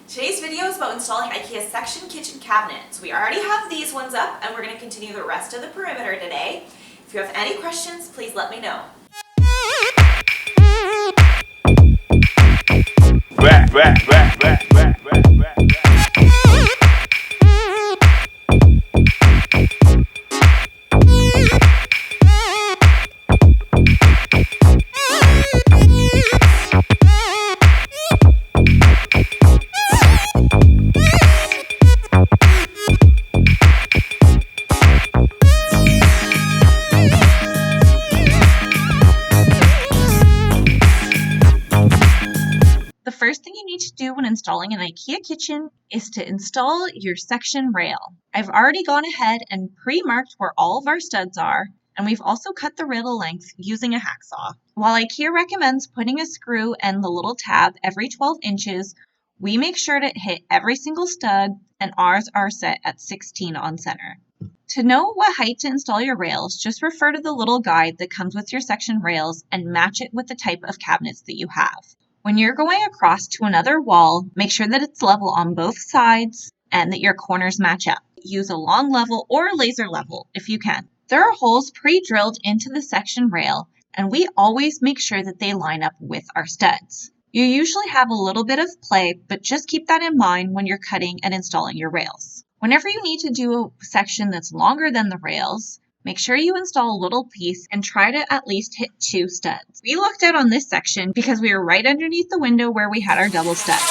Today's video is about installing Ikea Sektion kitchen cabinets. We already have these ones up and we're going to continue the rest of the perimeter today. If you have any questions, please let me know. The first thing you need to do when installing an Ikea kitchen is to install your section rail. I've already gone ahead and pre-marked where all of our studs are, and we've also cut the rail length using a hacksaw. While Ikea recommends putting a screw and the little tab every 12 inches, we make sure to hit every single stud, and ours are set at 16 on center. To know what height to install your rails, just refer to the little guide that comes with your section rails and match it with the type of cabinets that you have. When you're going across to another wall, make sure that it's level on both sides and that your corners match up. Use a long level or a laser level if you can. There are holes pre-drilled into the section rail, and we always make sure that they line up with our studs. You usually have a little bit of play, but just keep that in mind when you're cutting and installing your rails. Whenever you need to do a section that's longer than the rails, make sure you install a little piece and try to at least hit 2 studs. We looked out on this section because we were right underneath the window where we had our double studs.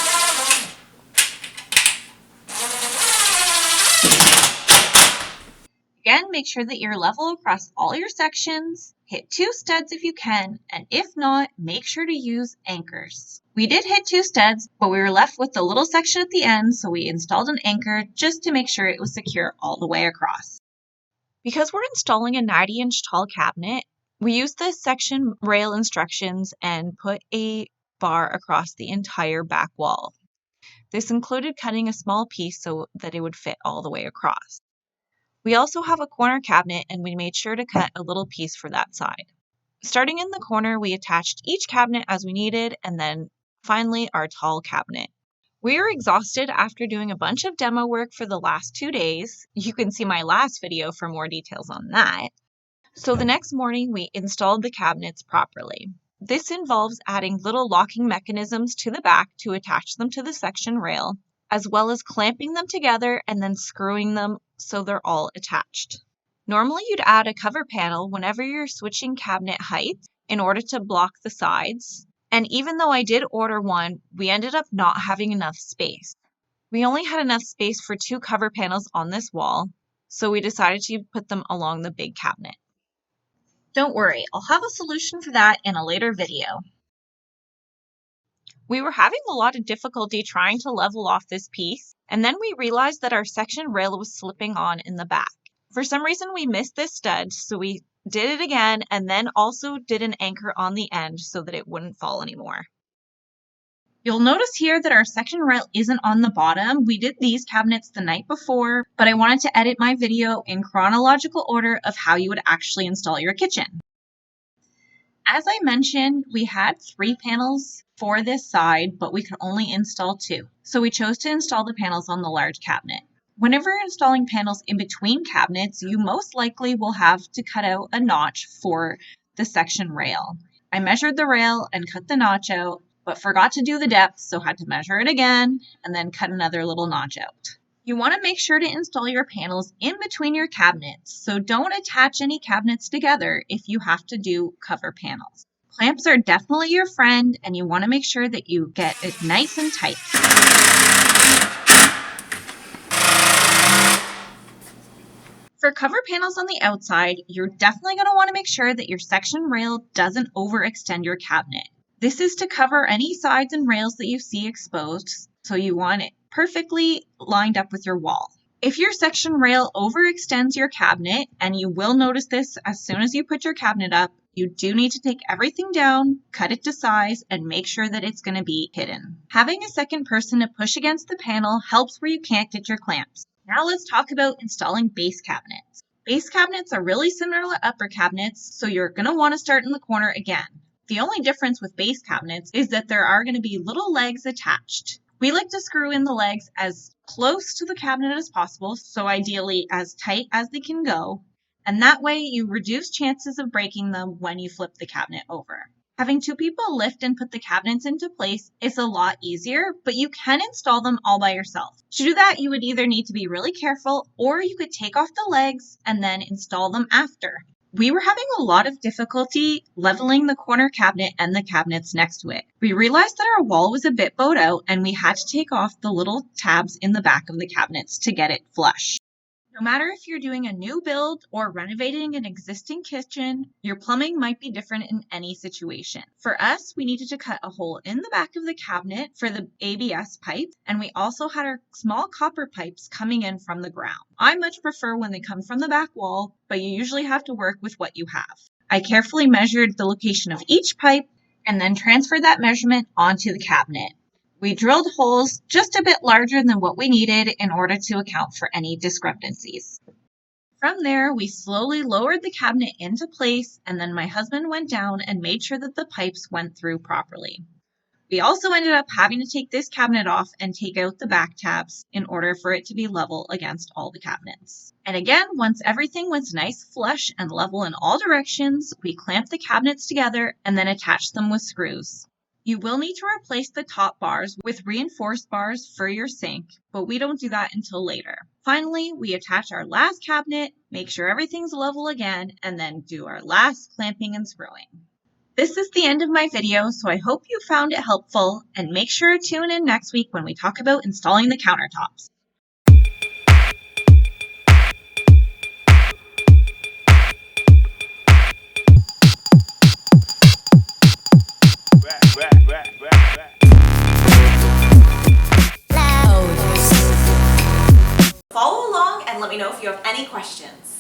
Again, make sure that you're level across all your sections, hit 2 studs if you can, and if not, make sure to use anchors. We did hit 2 studs, but we were left with the little section at the end, so we installed an anchor just to make sure it was secure all the way across. Because we're installing a 90-inch tall cabinet, we used the section rail instructions and put a bar across the entire back wall. This included cutting a small piece so that it would fit all the way across. We also have a corner cabinet, and we made sure to cut a little piece for that side. Starting in the corner, we attached each cabinet as we needed, and then finally our tall cabinet. We are exhausted after doing a bunch of demo work for the last 2 days. You can see my last video for more details on that. So the next morning, we installed the cabinets properly. This involves adding little locking mechanisms to the back to attach them to the section rail, as well as clamping them together and then screwing them so they're all attached. Normally, you'd add a cover panel whenever you're switching cabinet heights in order to block the sides. And even though I did order one, we ended up not having enough space. We only had enough space for 2 cover panels on this wall, so we decided to put them along the big cabinet. Don't worry, I'll have a solution for that in a later video. We were having a lot of difficulty trying to level off this piece, and then we realized that our section rail was slipping on in the back. For some reason, we missed this stud, so we did it again and then also did an anchor on the end so that it wouldn't fall anymore. You'll notice here that our section rail isn't on the bottom. We did these cabinets the night before, but I wanted to edit my video in chronological order of how you would actually install your kitchen. As I mentioned, we had 3 panels for this side, but we could only install 2. So we chose to install the panels on the large cabinet. Whenever you're installing panels in between cabinets, you most likely will have to cut out a notch for the section rail. I measured the rail and cut the notch out, but forgot to do the depth, so had to measure it again and then cut another little notch out. You want to make sure to install your panels in between your cabinets, so don't attach any cabinets together if you have to do cover panels. Clamps are definitely your friend, and you want to make sure that you get it nice and tight. For cover panels on the outside, you're definitely going to want to make sure that your section rail doesn't overextend your cabinet. This is to cover any sides and rails that you see exposed, so you want it perfectly lined up with your wall. If your section rail overextends your cabinet, and you will notice this as soon as you put your cabinet up, you do need to take everything down, cut it to size, and make sure that it's going to be hidden. Having a second person to push against the panel helps where you can't get your clamps. Now let's talk about installing base cabinets. Base cabinets are really similar to upper cabinets, so you're going to want to start in the corner again. The only difference with base cabinets is that there are going to be little legs attached. We like to screw in the legs as close to the cabinet as possible, so ideally as tight as they can go, and that way you reduce chances of breaking them when you flip the cabinet over. Having two people lift and put the cabinets into place is a lot easier, but you can install them all by yourself. To do that, you would either need to be really careful, or you could take off the legs and then install them after. We were having a lot of difficulty leveling the corner cabinet and the cabinets next to it. We realized that our wall was a bit bowed out and we had to take off the little tabs in the back of the cabinets to get it flush. No matter if you're doing a new build or renovating an existing kitchen, your plumbing might be different in any situation. For us, we needed to cut a hole in the back of the cabinet for the ABS pipe, and we also had our small copper pipes coming in from the ground. I much prefer when they come from the back wall, but you usually have to work with what you have. I carefully measured the location of each pipe and then transferred that measurement onto the cabinet. We drilled holes just a bit larger than what we needed in order to account for any discrepancies. From there, we slowly lowered the cabinet into place, and then my husband went down and made sure that the pipes went through properly. We also ended up having to take this cabinet off and take out the back tabs in order for it to be level against all the cabinets. And again, once everything was nice, flush, and level in all directions, we clamped the cabinets together and then attached them with screws. You will need to replace the top bars with reinforced bars for your sink, but we don't do that until later. Finally, we attach our last cabinet, make sure everything's level again, and then do our last clamping and screwing. This is the end of my video, so I hope you found it helpful, and make sure to tune in next week when we talk about installing the countertops. Follow along and let me know if you have any questions.